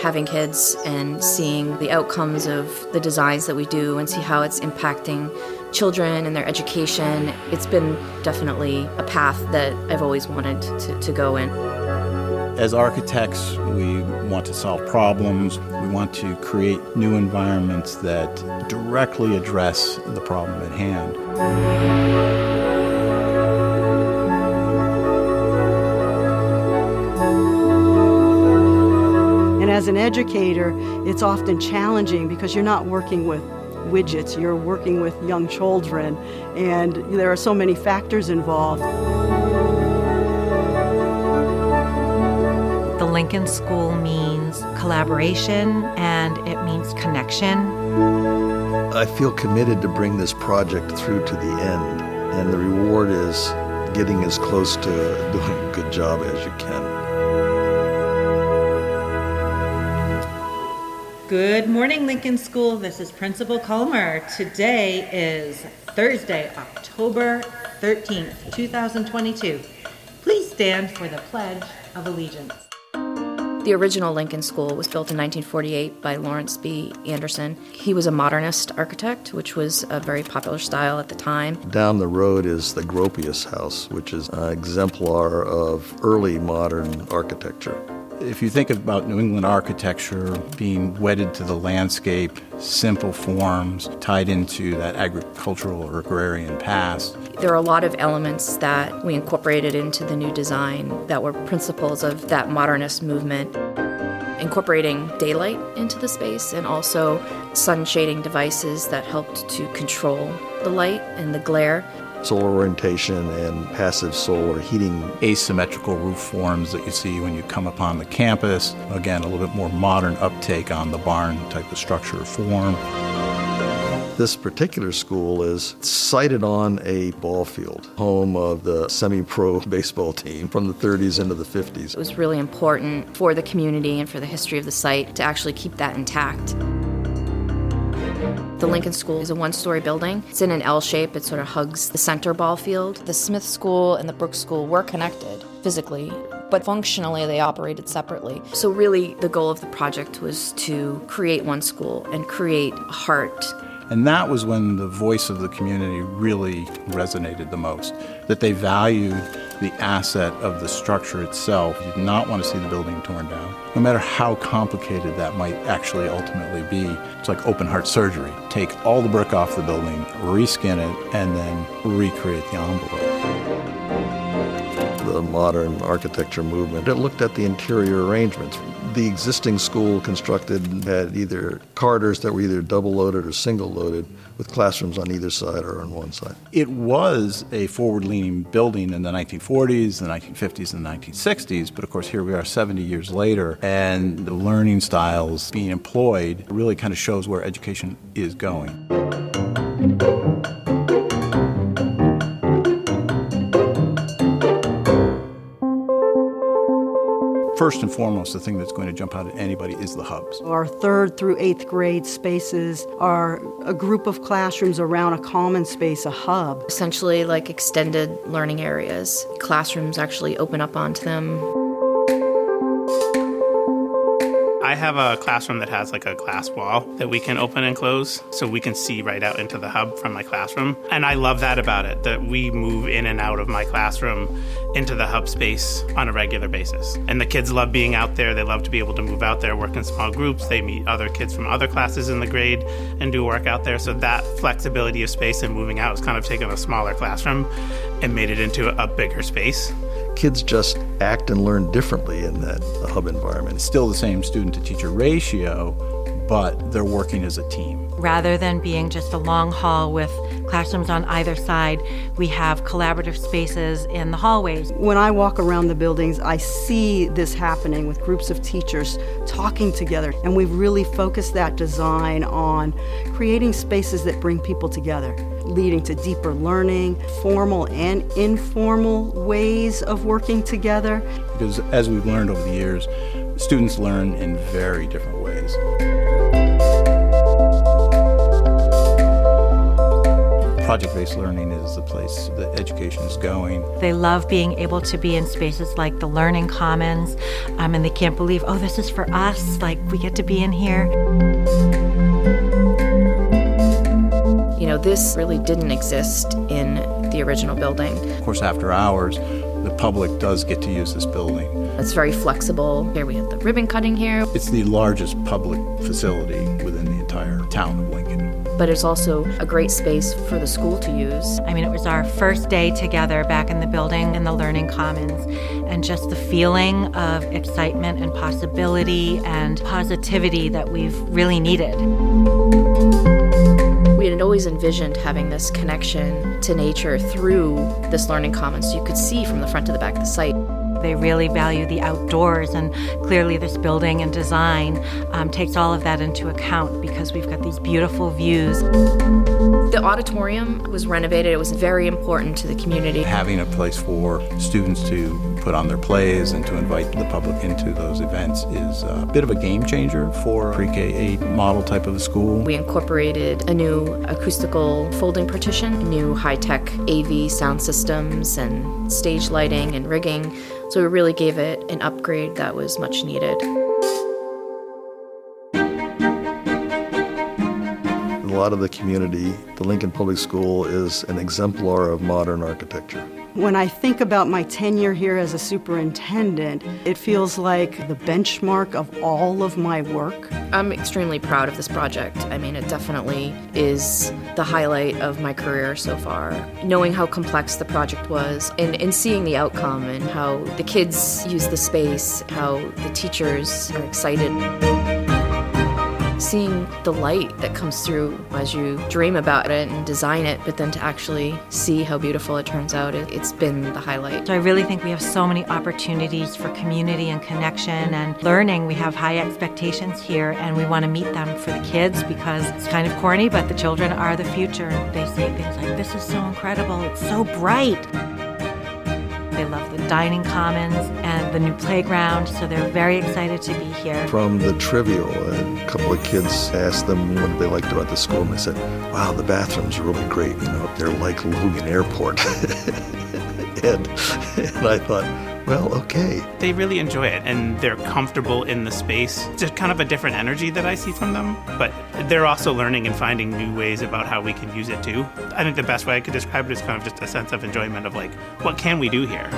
Having kids and seeing the outcomes of the designs that we do and see how it's impacting children and their education, it's been definitely a path that I've always wanted to go in. As architects, we want to solve problems. We want to create new environments that directly address the problem at hand. And as an educator, it's often challenging because you're not working with widgets, you're working with young children, and there are so many factors involved. The Lincoln School means collaboration and it means connection. I feel committed to bring this project through to the end, and the reward is getting as close to doing a good job as you can. Good morning, Lincoln School. This is Principal Culmer. Today is Thursday, October 13th, 2022. Please stand for the Pledge of Allegiance. The original Lincoln School was built in 1948 by Lawrence B. Anderson. He was a Modernist architect, which was a very popular style at the time. Down the road is the Gropius House, which is an exemplar of early modern architecture. If you think about New England architecture being wedded to the landscape, simple forms tied into that agricultural or agrarian past. There are a lot of elements that we incorporated into the new design that were principles of that modernist movement. Incorporating daylight into the space and also sun shading devices that helped to control the light and the glare. Solar orientation and passive solar heating. Asymmetrical roof forms that you see when you come upon the campus. Again, a little bit more modern uptake on the barn type of structure or form. This particular school is sited on a ball field, home of the semi-pro baseball team from the 30s into the 50s. It was really important for the community and for the history of the site to actually keep that intact. The Lincoln School is a one-story building. It's in an L shape. It sort of hugs the center ball field. The Smith School and the Brooks School were connected physically, but functionally they operated separately. So really the goal of the project was to create one school and create a heart. And that was when the voice of the community really resonated the most, that they valued the asset of the structure itself. You did not want to see the building torn down, no matter how complicated that might actually ultimately be. It's like open heart surgery. Take all the brick off the building, reskin it, and then recreate the envelope. The modern architecture movement, it looked at the interior arrangements. The existing school constructed had either corridors that were either double-loaded or single-loaded with classrooms on either side or on one side. It was a forward-leaning building in the 1940s, the 1950s, and the 1960s, but of course here we are 70 years later, and the learning styles being employed really kind of shows where education is going. First and foremost, the thing that's going to jump out at anybody is the hubs. Our 3rd through 8th grade spaces are a group of classrooms around a common space, a hub. Essentially like extended learning areas. Classrooms actually open up onto them. I have a classroom that has like a glass wall that we can open and close so we can see right out into the hub from my classroom. And I love that about it, that we move in and out of my classroom into the hub space on a regular basis. And the kids love being out there. They love to be able to move out there, work in small groups. They meet other kids from other classes in the grade and do work out there. So that flexibility of space and moving out has kind of taken a smaller classroom and made it into a bigger space. Kids just act and learn differently in that hub environment. It's still the same student-to-teacher ratio, but they're working as a team. Rather than being just a long hall with classrooms on either side, we have collaborative spaces in the hallways. When I walk around the buildings, I see this happening with groups of teachers talking together, and we've really focused that design on creating spaces that bring people together, leading to deeper learning, formal and informal ways of working together. Because as we've learned over the years, students learn in very different ways. project-based learning is the place that education is going. They love being able to be in spaces like the Learning Commons, and they can't believe, oh, this is for us, like we get to be in here. You know, this really didn't exist in the original building. Of course, after hours, the public does get to use this building. It's very flexible. Here we have the ribbon cutting here, It's the largest public facility within the entire town of Lincoln. but it's also a great space for the school to use. I mean, it was our first day together back in the building in the Learning Commons, and just the feeling of excitement and possibility and positivity that we've really needed. We had always envisioned having this connection to nature through this Learning Commons, so you could see from the front to the back of the site. They really value the outdoors, and clearly this building and design takes all of that into account because we've got these beautiful views. The auditorium was renovated. It was very important to the community. Having a place for students to put on their plays and to invite the public into those events is a bit of a game changer for a pre-K-8 model type of a school. We incorporated a new acoustical folding partition, new high-tech AV sound systems and stage lighting and rigging. So we really gave it an upgrade that was much needed. A lot of the community, the Lincoln Public School is an exemplar of modern architecture. When I think about my tenure here as a superintendent, it feels like the benchmark of all of my work. I'm extremely proud of this project. I mean, it definitely is the highlight of my career so far. Knowing how complex the project was and seeing the outcome and how the kids use the space, how the teachers are excited. Seeing the light that comes through as you dream about it and design it, but then to actually see how beautiful it turns out, it's been the highlight. So I really think we have so many opportunities for community and connection and learning. We have high expectations here, and we want to meet them for the kids because it's kind of corny, but the children are the future. They say things like, "This is so incredible, it's so bright." They love the dining commons and the new playground, so they're very excited to be here. From the trivial, a couple of kids asked them what they liked about the school, and they said, wow, the bathrooms are really great, you know, they're like Logan Airport. and I thought, well, okay. They really enjoy it, and they're comfortable in the space. It's just kind of a different energy that I see from them, but they're also learning and finding new ways about how we can use it too. I think the best way I could describe it is kind of just a sense of enjoyment of like, what can we do here?